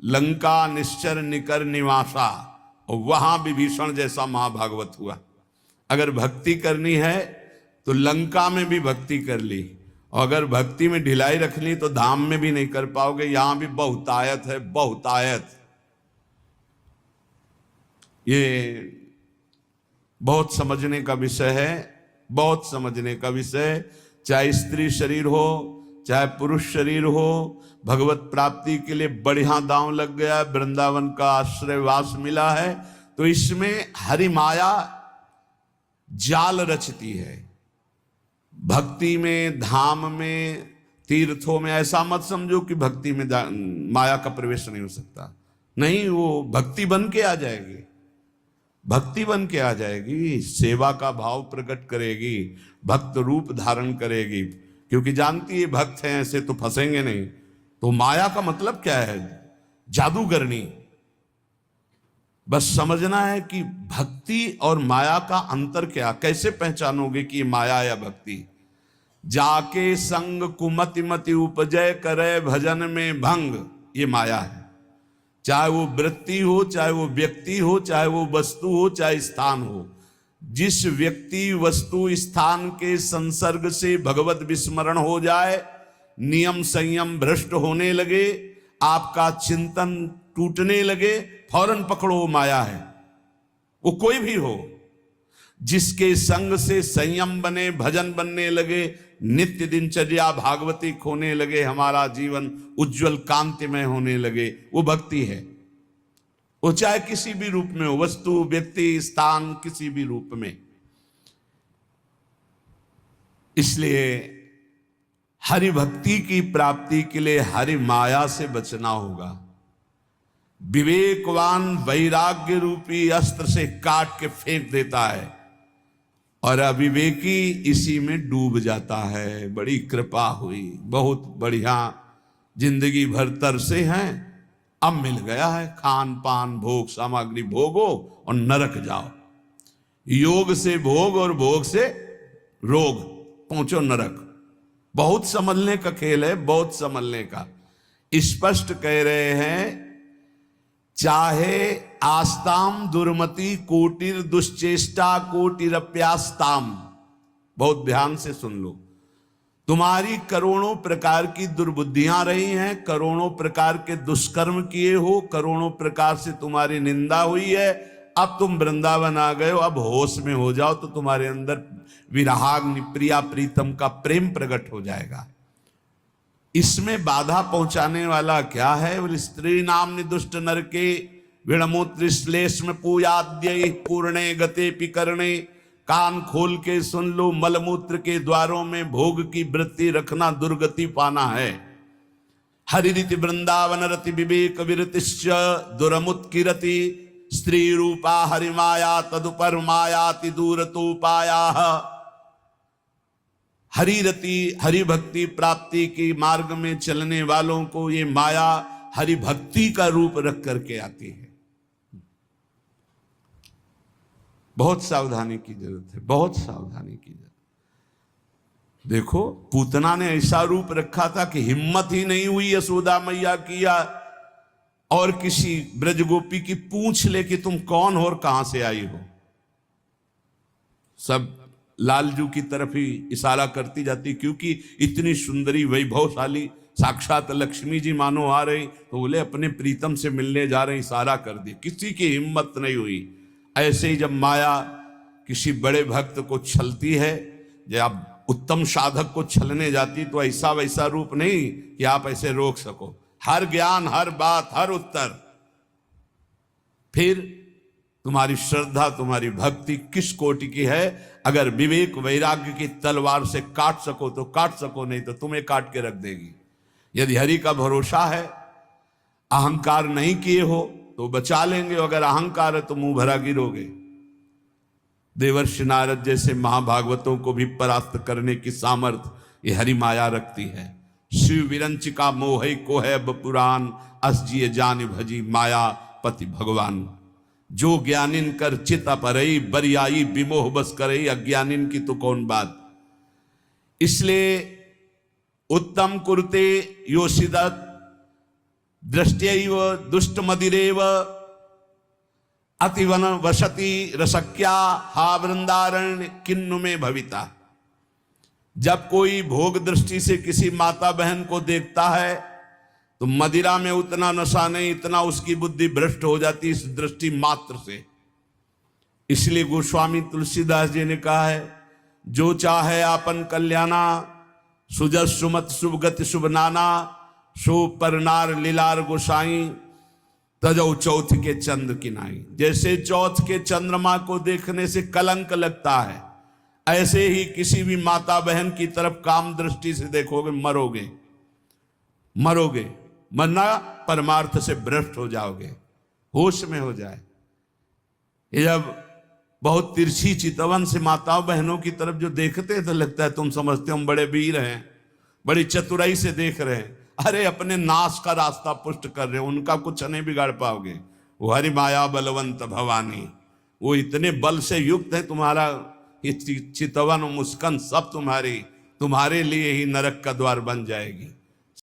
लंका निश्चर निकर निवासा, और वहां विभीषण जैसा महाभागवत हुआ। अगर भक्ति करनी है तो लंका में भी भक्ति कर ली, और अगर भक्ति में ढिलाई रख ली तो धाम में भी नहीं कर पाओगे। यहां भी बहुतायत है, बहुतायत। ये बहुत समझने का विषय है, बहुत समझने का विषय। चाहे स्त्री शरीर हो चाहे पुरुष शरीर हो, भगवत प्राप्ति के लिए बढ़िया दांव लग गया, वृंदावन का आश्रयवास मिला है, तो इसमें हरि माया जाल रचती है। भक्ति में, धाम में, तीर्थों में ऐसा मत समझो कि भक्ति में माया का प्रवेश नहीं हो सकता। नहीं, वो भक्ति बन के आ जाएगी, भक्ति बन के आ जाएगी, सेवा का भाव प्रकट करेगी, भक्त रूप धारण करेगी, क्योंकि जानती है भक्त हैं ऐसे तो फंसेंगे नहीं। तो माया का मतलब क्या है? जादूगरनी। बस समझना है कि भक्ति और माया का अंतर क्या, कैसे पहचानोगे कि माया या भक्ति। जाके संग कुमति मति उपजय करे भजन में भंग, ये माया है। चाहे वो वृत्ति हो, चाहे वो व्यक्ति हो, चाहे वो वस्तु हो, चाहे स्थान हो। जिस व्यक्ति वस्तु स्थान के संसर्ग से भगवत विस्मरण हो जाए, नियम संयम भ्रष्ट होने लगे, आपका चिंतन टूटने लगे, फौरन पकड़ो, माया है। वो कोई भी हो, जिसके संग से संयम बने, भजन बनने लगे, नित्य दिनचर्या भागवती होने लगे, हमारा जीवन उज्जवल कांतिमय होने लगे, वो भक्ति है। वो चाहे किसी भी रूप में हो, वस्तु, व्यक्ति, स्थान, किसी भी रूप में। इसलिए हरि भक्ति की प्राप्ति के लिए हरि माया से बचना होगा। विवेकवान वैराग्य रूपी अस्त्र से काट के फेंक देता है, और अविवेकी इसी में डूब जाता है। बड़ी कृपा हुई, बहुत बढ़िया, जिंदगी भर तरसे हैं, अब मिल गया है खान पान भोग सामग्री, भोगो और नरक जाओ। योग से भोग और भोग से रोग, पहुंचो नरक। बहुत समझने का खेल है, बहुत समझने का। स्पष्ट कह रहे हैं, चाहे आस्ताम दुर्मति कोटिर दुश्चेष्टा कोटिरप्यास्ताम। बहुत ध्यान से सुन लो। तुम्हारी करोड़ों प्रकार की दुर्बुद्धियां रही हैं, करोड़ों प्रकार के दुष्कर्म किए हो, करोड़ों प्रकार से तुम्हारी निंदा हुई है। अब तुम वृंदावन आ गए हो, अब होश में हो जाओ तो तुम्हारे अंदर विराग प्रिया प्रीतम का प्रेम प्रकट हो जाएगा। इसमें बाधा पहुंचाने वाला क्या है? बोले स्त्री नाम निदुष्ट नर के विणमूत्र श्लेष्म पूयाद्य पूर्णे गते पिकरणे। कान खोल के सुन लो, मलमूत्र के द्वारों में भोग की वृत्ति रखना दुर्गति पाना है। हरिरिति वृंदावन रति विवेक विरतिश्च दुरमुत्किरति। स्त्री रूपा हरिमाया तदुपर मायाति दूरतोपाया। हरिरति हरि भक्ति प्राप्ति के मार्ग में चलने वालों को ये माया हरि भक्ति का रूप रख करके आती है। बहुत सावधानी की जरूरत है, बहुत सावधानी की जरूरत। देखो, पूतना ने ऐसा रूप रखा था कि हिम्मत ही नहीं हुई यशोदा मैया की या और किसी ब्रजगोपी की पूछ ले कि तुम कौन हो और कहां से आई हो। सब लालजू की तरफ ही इशारा करती जाती, क्योंकि इतनी सुंदरी वैभवशाली साक्षात लक्ष्मी जी मानो आ रही, तो बोले अपने प्रीतम से मिलने जा रहे, इशारा कर दी। किसी की हिम्मत नहीं हुई। ऐसे ही जब माया किसी बड़े भक्त को छलती है, जब उत्तम साधक को छलने जाती, तो ऐसा वैसा रूप नहीं कि आप ऐसे रोक सको। हर ज्ञान, हर बात, हर उत्तर। फिर तुम्हारी श्रद्धा, तुम्हारी भक्ति किस कोटि की है? अगर विवेक वैराग्य की तलवार से काट सको तो काट सको, नहीं तो तुम्हें काट के रख देगी। यदि हरि का भरोसा है, अहंकार नहीं किए हो तो बचा लेंगे, अगर अहंकार है तो मुंह भरा गिरोगे। देवर्षि नारद जैसे महाभागवतों को भी परास्त करने की सामर्थ्य ये हरि माया रखती है। शिव विरंचिका मोह को है पुराण, अस जिय जान भजी माया पति भगवान। जो ज्ञानिन कर चित अपरई, बरियाई विमोह बस करई, अज्ञानिन की तो कौन बात। इसलिए उत्तम कुरते योषिदत दृष्टैव दुष्ट मदिरेव अतिवन वसति रसक्या हा वृंदारण्य किन्नु में भविता। जब कोई भोग दृष्टि से किसी माता बहन को देखता है तो मदिरा में उतना नशा नहीं, इतना उसकी बुद्धि भ्रष्ट हो जाती इस दृष्टि मात्र से। इसलिए गोस्वामी तुलसीदास जी ने कहा है, जो चाहे आपन कल्याणा सुजस सुमत शुभ गति शुभ नाना सो परनार लीलार गोसाई तजौ चौथ के चंद्र किनाई। जैसे चौथ के चंद्रमा को देखने से कलंक लगता है, ऐसे ही किसी भी माता बहन की तरफ काम दृष्टि से देखोगे मरोगे, मरोगे, मरना परमार्थ से भ्रष्ट हो जाओगे, होश में हो जाए। ये जब बहुत तिरछी चितवन से माताओं बहनों की तरफ जो देखते हैं तो लगता है तुम समझते हो हम बड़े वीर हैं, बड़ी चतुराई से देख रहे हैं। अरे अपने नाश का रास्ता पुष्ट कर रहे हो, उनका कुछ नहीं बिगाड़ पाओगे। वो हरि माया बलवंत भवानी, वो इतने बल से युक्त है, तुम्हारा ये चितवन मुस्कान सब तुम्हारे लिए ही नरक का द्वार बन जाएगी।